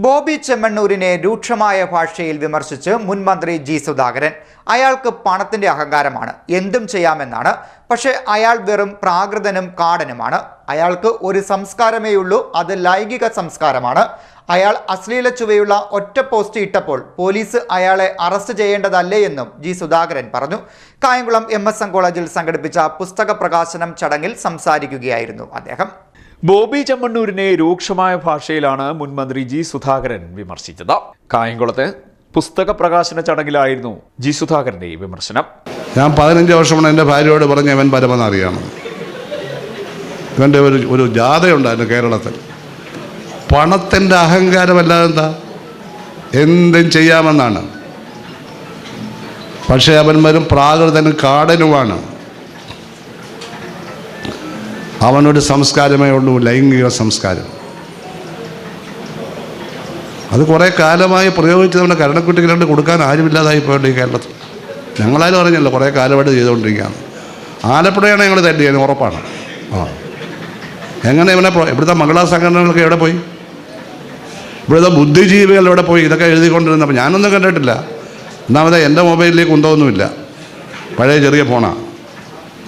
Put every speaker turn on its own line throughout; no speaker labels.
ബോബി ചെമ്മണ്ണൂരിനെ രൂക്ഷമായ ഭാഷയിൽ വിമർശിച്ച് മുൻ മന്ത്രി ജി സുധാകരൻ. അയാൾക്ക് പണത്തിന്റെ അഹങ്കാരമാണ്, എന്തും ചെയ്യാമെന്നാണ്. പക്ഷേ അയാൾ വെറും പ്രാകൃതനും കാടനുമാണ്. അയാൾക്ക് ഒരു സംസ്കാരമേയുള്ളൂ, അത് ലൈംഗിക സംസ്കാരമാണ്. അയാൾ അശ്ലീല ചുവയുള്ള ഒറ്റ പോസ്റ്റ് ഇട്ടപ്പോൾ പോലീസ് അയാളെ അറസ്റ്റ് ചെയ്യേണ്ടതല്ലേ എന്നും ജി സുധാകരൻ പറഞ്ഞു. കായംകുളം MSN കോളേജിൽ സംഘടിപ്പിച്ച പുസ്തക പ്രകാശനം ചടങ്ങിൽ സംസാരിക്കുകയായിരുന്നു അദ്ദേഹം.
ബോബി ചെമ്മണ്ണൂരിനെ രൂക്ഷമായ ഭാഷയിലാണ് മുൻ മന്ത്രി ജി സുധാകരൻ വിമർശിച്ചത്. കായംകുളത്ത് പുസ്തക പ്രകാശന ചടങ്ങിലായിരുന്നു ജി സുധാകരന്റെ വിമർശനം.
ഞാൻ 15 വർഷമാണ് എൻ്റെ ഭാര്യയോട് പറഞ്ഞ ഇവൻ പരമെന്നറിയാണ്. ഇവൻ്റെ ഒരു ജാഥയുണ്ടായിരുന്നു കേരളത്തിൽ. പണത്തിൻ്റെ അഹങ്കാരമല്ലാതെ എന്താ, എന്തും ചെയ്യാമെന്നാണ്. പക്ഷേ അവൻ വരും പ്രാകൃതനും കാടനുമാണ്. അവനൊരു സംസ്കാരമേ ഉള്ളൂ, ലൈംഗിക സംസ്കാരം. അത് കുറേ കാലമായി പ്രയോഗിച്ച് നമ്മുടെ കരണക്കുട്ടിക്ക് രണ്ട് കൊടുക്കാൻ ആരുമില്ലാതായി പോയിട്ട് ഈ കേരളത്തിൽ. ഞങ്ങളാരും അറിഞ്ഞല്ലോ, കുറേ കാലമായിട്ട് ചെയ്തുകൊണ്ടിരിക്കുകയാണ്. ആലപ്പുഴയാണ് ഞങ്ങൾ തല്ലിയത്, ഉറപ്പാണ്. എങ്ങനെ ഇവിടുത്തെ മഹിളാ സംഘടനകളൊക്കെ എവിടെ പോയി? ഇവിടുത്തെ ബുദ്ധിജീവികൾ എവിടെ പോയി? ഇതൊക്കെ എഴുതിക്കൊണ്ടിരുന്നപ്പോൾ ഞാനൊന്നും കണ്ടിട്ടില്ല. ഒന്നാമത് എൻ്റെ മൊബൈലിലേക്ക് കുന്തമൊന്നുമില്ല, പഴയ ചെറിയ ഫോണാണ്.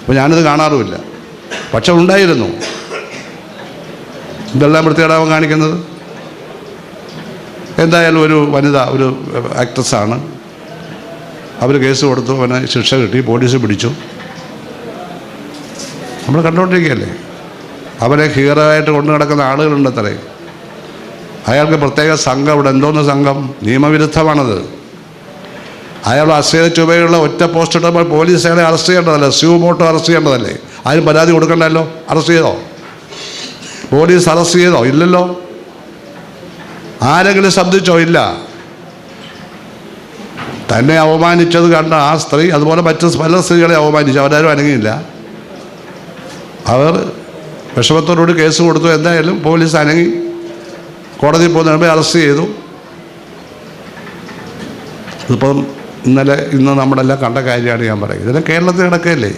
അപ്പോൾ ഞാനിത് കാണാറുമില്ല. പക്ഷെ ഉണ്ടായിരുന്നു. ഇതെല്ലാം വൃത്തികേടാവാൻ കാണിക്കുന്നത്. എന്തായാലും ഒരു വനിത, ഒരു ആക്ട്രസ്സാണ്. അവർ കേസ് കൊടുത്തു, അവന് ശിക്ഷ കിട്ടി, പോലീസ് പിടിച്ചു. നമ്മൾ കണ്ടുകൊണ്ടിരിക്കുകയല്ലേ. അവരെ ഹീറോ ആയിട്ട് കൊണ്ടു നടക്കുന്ന ആളുകളുണ്ട് അത്രേ. അയാൾക്ക് പ്രത്യേക സംഘം, ഇവിടെ എന്തോന്ന് സംഘം, നിയമവിരുദ്ധമാണത്. അയാൾ അശ്ലീല ചുവയുള്ള ഒറ്റ പോസ്റ്റ് ഇട്ടപ്പോൾ പോലീസ് അയാളെ അറസ്റ്റ് ചെയ്യേണ്ടതല്ലേ, സ്യൂമോട്ടോ അറസ്റ്റ് ചെയ്യേണ്ടതല്ലേ? ആരും പരാതി കൊടുക്കണ്ടല്ലോ. അറസ്റ്റ് ചെയ്തോ? പോലീസ് അറസ്റ്റ് ചെയ്തോ? ഇല്ലല്ലോ. ആരെങ്കിലും ശബ്ദിച്ചോ? ഇല്ല. തന്നെ അവമാനിച്ചത് കണ്ട ആ സ്ത്രീ, അതുപോലെ മറ്റ് പല സ്ത്രീകളെ അവമാനിച്ചു, അവരാരും അനങ്ങിയില്ല. അവർ വിഷമത്തോടുകൂടി കേസ് കൊടുത്തു. എന്തായാലും പോലീസ് അനങ്ങി, കോടതിയിൽ പോകുന്നതിന് അറസ്റ്റ് ചെയ്തു. ഇതിപ്പം ഇന്ന് നമ്മളെല്ലാം കണ്ട കാര്യമാണ് ഞാൻ പറയും. ഇതെല്ലാം കേരളത്തിൽ നടക്കുകയല്ലേ.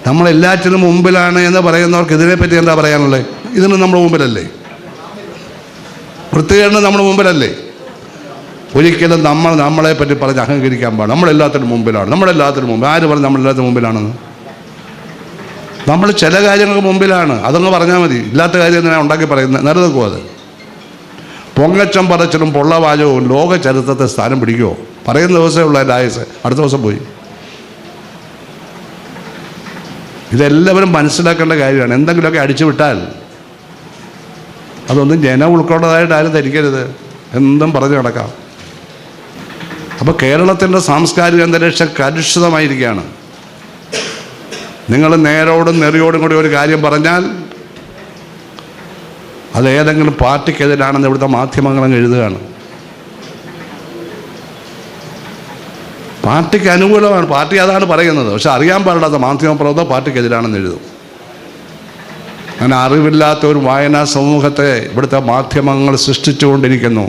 നമ്മളെല്ലാറ്റിനും മുമ്പിലാണ് എന്ന് പറയുന്നവർക്ക് ഇതിനെപ്പറ്റി എന്താ പറയാനുള്ളത്? ഇതിന് നമ്മൾ മുമ്പിലല്ലേ? വൃത്തികേടിന് നമ്മൾ മുമ്പിലല്ലേ? ഒരിക്കലും നമ്മളെപ്പറ്റി പറഞ്ഞ് അഹങ്കരിക്കാൻ പാടില്ല. നമ്മളെല്ലാത്തിനും മുമ്പിലാണ്, നമ്മളെല്ലാത്തിനും മുമ്പ്. ആര് പറഞ്ഞ് നമ്മളെല്ലാത്തിനും മുമ്പിലാണെന്ന്? നമ്മൾ ചില കാര്യങ്ങൾക്ക് മുമ്പിലാണ്, അതങ്ങ് പറഞ്ഞാൽ മതി. ഇല്ലാത്ത കാര്യം എന്തിനാണ് ഉണ്ടാക്കി പറയുന്നത്? നിലനിൽക്കുമോ അത്? പൊങ്ങച്ചം പറച്ചിലും പൊള്ളവാചകവും ലോക ചരിത്രത്തെ സ്ഥാനം പിടിക്കുമോ? പറയുന്ന ദിവസമേ ഉള്ള എൻ്റെ ആയുസ്, അടുത്ത ദിവസം പോയി. ഇതെല്ലാവരും മനസ്സിലാക്കേണ്ട കാര്യമാണ്. എന്തെങ്കിലുമൊക്കെ അടിച്ചു വിട്ടാൽ അതൊന്നും ജനം ഉൾക്കൊണ്ടതായിട്ട് ആരും ധരിക്കരുത്. എന്തും പറഞ്ഞു നടക്കാം. അപ്പോൾ കേരളത്തിൻ്റെ സാംസ്കാരിക അന്തരീക്ഷം കലുഷിതമായിരിക്കുകയാണ്. നിങ്ങൾ നേരോടും നെറിയോടും കൂടി ഒരു കാര്യം പറഞ്ഞാൽ അത് ഏതെങ്കിലും പാർട്ടിക്കെതിരാണെന്ന് ഇവിടുത്തെ മാധ്യമങ്ങളും എഴുതുകയാണ്. പാർട്ടിക്ക് അനുകൂലമാണ്, പാർട്ടി അതാണ് പറയുന്നത്. പക്ഷെ അറിയാൻ പാടില്ലാത്ത മാധ്യമപ്രവർത്തനം പാർട്ടിക്കെതിരാണെന്ന് എഴുതും. അങ്ങനെ അറിവില്ലാത്ത ഒരു വായനാ സമൂഹത്തെ ഇവിടുത്തെ മാധ്യമങ്ങൾ സൃഷ്ടിച്ചുകൊണ്ടിരിക്കുന്നു.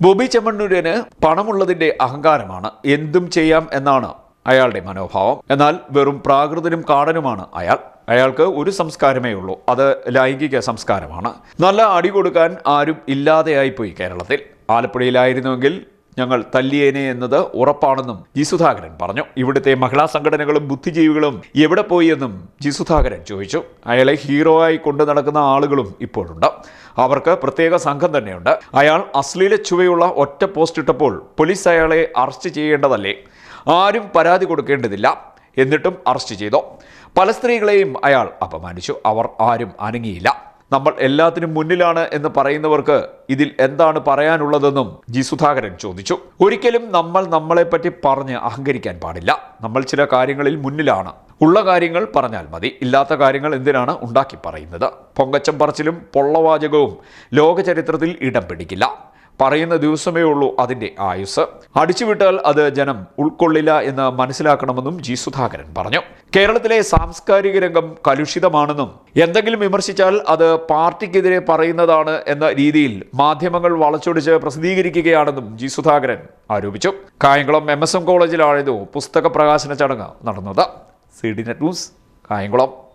ബോബി ചെമ്മണ്ണൂരിന് പണമുള്ളതിന്റെ അഹങ്കാരമാണ്, എന്തും ചെയ്യാം എന്നാണ് അയാളുടെ മനോഭാവം. എന്നാൽ വെറും പ്രാകൃതനും കാടനുമാണ് അയാൾ. അയാൾക്ക് ഒരു സംസ്കാരമേ ഉള്ളൂ, അത് ലൈംഗിക സംസ്കാരമാണ്. നല്ല അടി കൊടുക്കാൻ ആരും ഇല്ലാതെയായിപ്പോയി കേരളത്തിൽ. ആലപ്പുഴയിലായിരുന്നുവെങ്കിൽ ഞങ്ങൾ തല്ലിയേനെ എന്നത് ഉറപ്പാണെന്നും ജി സുധാകരൻ പറഞ്ഞു. ഇവിടുത്തെ മഹിളാ സംഘടനകളും ബുദ്ധിജീവികളും എവിടെ പോയി എന്നും ജി സുധാകരൻ ചോദിച്ചു. അയാളെ ഹീറോ ആയി കൊണ്ടു നടക്കുന്ന ആളുകളും ഇപ്പോഴുണ്ട്. അവർക്ക് പ്രത്യേക സംഘം തന്നെയുണ്ട്. അയാൾ അശ്ലീല ചുവയുള്ള ഒറ്റ പോസ്റ്റ് ഇട്ടപ്പോൾ പോലീസ് അയാളെ അറസ്റ്റ് ചെയ്യേണ്ടതല്ലേ? ആരും പരാതി കൊടുക്കേണ്ടതില്ല, എന്നിട്ടും അറസ്റ്റ് ചെയ്തു. പല സ്ത്രീകളെയും അയാൾ അപമാനിച്ചു, അവർ ആരും അനങ്ങിയില്ല. നമ്മൾ എല്ലാത്തിനും മുന്നിലാണ് എന്ന് പറയുന്നവർക്ക് ഇതിൽ എന്താണ് പറയാനുള്ളതെന്നും ജി സുധാകരൻ ചോദിച്ചു. ഒരിക്കലും നമ്മളെപ്പറ്റി പറഞ്ഞ് അഹങ്കരിക്കാൻ പാടില്ല. നമ്മൾ ചില കാര്യങ്ങളിൽ മുന്നിലാണ്. ഉള്ള കാര്യങ്ങൾ പറഞ്ഞാൽ മതി, ഇല്ലാത്ത കാര്യങ്ങൾ എന്തിനാണ് ഉണ്ടാക്കി പറയുന്നത്? പൊങ്ങച്ചം പറച്ചിലും പൊള്ളവാചകവും ലോക ചരിത്രത്തിൽ ഇടം പിടിക്കില്ല. പറയുന്ന ദിവസമേ ഉള്ളൂ അതിൻ്റെ ആയുസ്. അടിച്ചുവിട്ടാൽ അത് ജനം ഉൾക്കൊള്ളില്ല എന്ന് മനസ്സിലാക്കണമെന്നും ജി സുധാകരൻ പറഞ്ഞു. കേരളത്തിലെ സാംസ്കാരിക രംഗം കലുഷിതമാണെന്നും എന്തെങ്കിലും വിമർശിച്ചാൽ അത് പാർട്ടിക്കെതിരെ പറയുന്നതാണ് എന്ന രീതിയിൽ മാധ്യമങ്ങൾ വളച്ചൊടിച്ച് പ്രസിദ്ധീകരിക്കുകയാണെന്നും ജി സുധാകരൻ ആരോപിച്ചു. കായംകുളം MSN കോളേജിലായിരുന്നു പുസ്തക പ്രകാശന ചടങ്ങ് നടന്നത്. CDNet news, Kayamkulam.